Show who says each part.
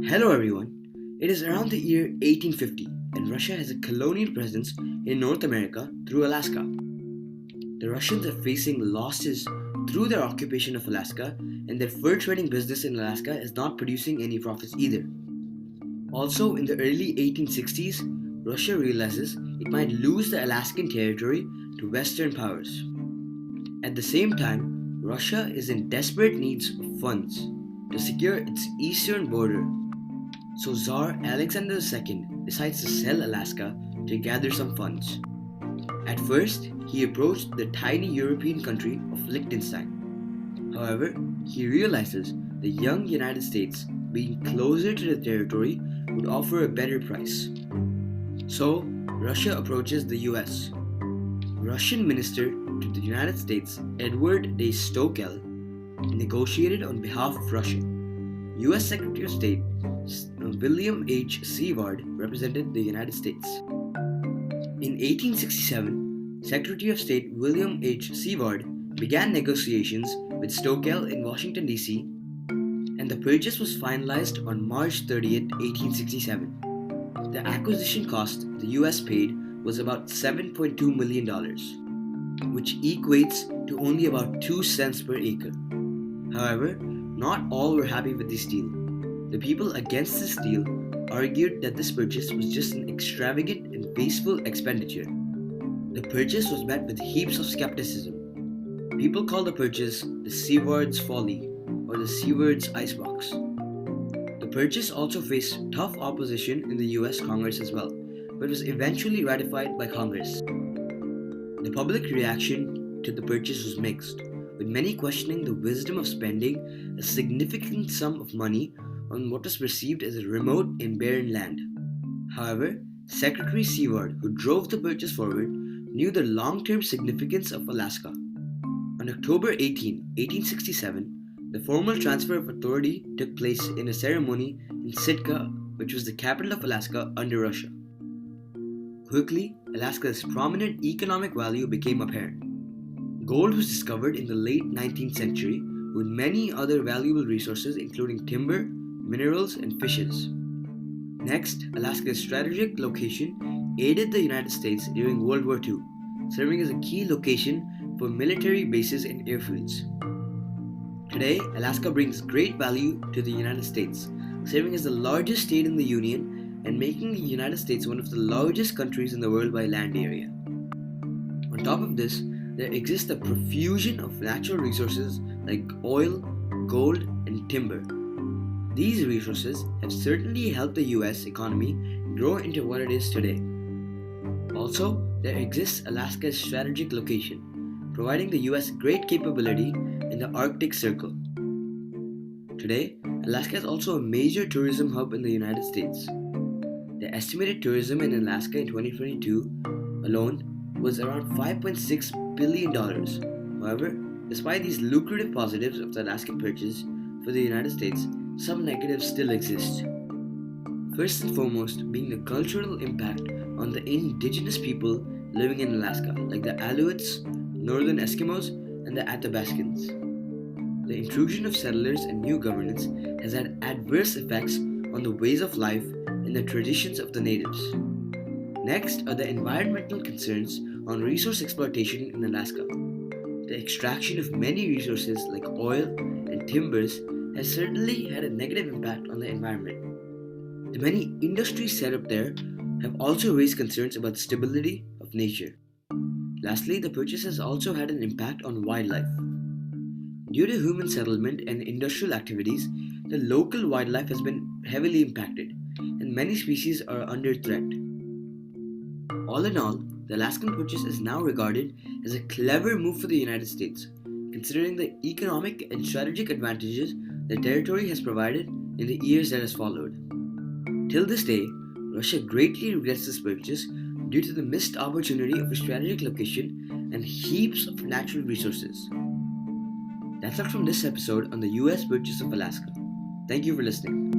Speaker 1: Hello everyone. It is around the year 1850 and Russia has a colonial presence in North America through Alaska. The Russians are facing losses through their occupation of Alaska, and their fur trading business in Alaska is not producing any profits either. Also, in the early 1860s, Russia realizes it might lose the Alaskan territory to Western powers. At the same time, Russia is in desperate needs of funds to secure its eastern border. So Tsar Alexander II decides to sell Alaska to gather some funds. At first, he approached the tiny European country of Liechtenstein. However, he realizes the young United States, being closer to the territory, would offer a better price. So, Russia approaches the US. Russian Minister to the United States, Edward de Stockel, negotiated on behalf of Russia. US Secretary of State William H. Seward represented the United States. In 1867, Secretary of State William H. Seward began negotiations with Stockel in Washington, D.C., and the purchase was finalized on March 30, 1867. The acquisition cost the US paid was about $7.2 million, which equates to only about 2 cents per acre. However, not all were happy with this deal. The people against this deal argued that this purchase was just an extravagant and wasteful expenditure. The purchase was met with heaps of skepticism. People called the purchase the Seward's Folly or the Seward's Icebox. The purchase also faced tough opposition in the US Congress as well, but was eventually ratified by Congress. The public reaction to the purchase was mixed, with many questioning the wisdom of spending a significant sum of money on what was perceived as a remote and barren land. However, Secretary Seward, who drove the purchase forward, knew the long-term significance of Alaska. On October 18, 1867, the formal transfer of authority took place in a ceremony in Sitka, which was the capital of Alaska under Russia. Quickly, Alaska's prominent economic value became apparent. Gold was discovered in the late 19th century, with many other valuable resources including timber, minerals, and fishes. Next, Alaska's strategic location aided the United States during World War II, serving as a key location for military bases and airfields. Today, Alaska brings great value to the United States, serving as the largest state in the Union and making the United States one of the largest countries in the world by land area. On top of this, there exists a profusion of natural resources like oil, gold, and timber. These resources have certainly helped the US economy grow into what it is today. Also, there exists Alaska's strategic location, providing the US great capability in the Arctic Circle. Today, Alaska is also a major tourism hub in the United States. The estimated tourism in Alaska in 2022 alone was around $5.6 billion. However, despite these lucrative positives of the Alaska purchase for the United States, some negatives still exist. First and foremost being the cultural impact on the indigenous people living in Alaska, like the Aleuts, Northern Eskimos, and the Athabascans. The intrusion of settlers and new governance has had adverse effects on the ways of life and the traditions of the natives. Next are the environmental concerns on resource exploitation in Alaska. The extraction of many resources like oil and timbers has certainly had a negative impact on the environment. The many industries set up there have also raised concerns about the stability of nature. Lastly, the purchase has also had an impact on wildlife. Due to human settlement and industrial activities, the local wildlife has been heavily impacted, and many species are under threat. All in all, the Alaskan purchase is now regarded as a clever move for the United States, considering the economic and strategic advantages the territory has provided in the years that has followed. Till this day, Russia greatly regrets this purchase due to the missed opportunity of a strategic location and heaps of natural resources. That's all from this episode on the US purchase of Alaska. Thank you for listening.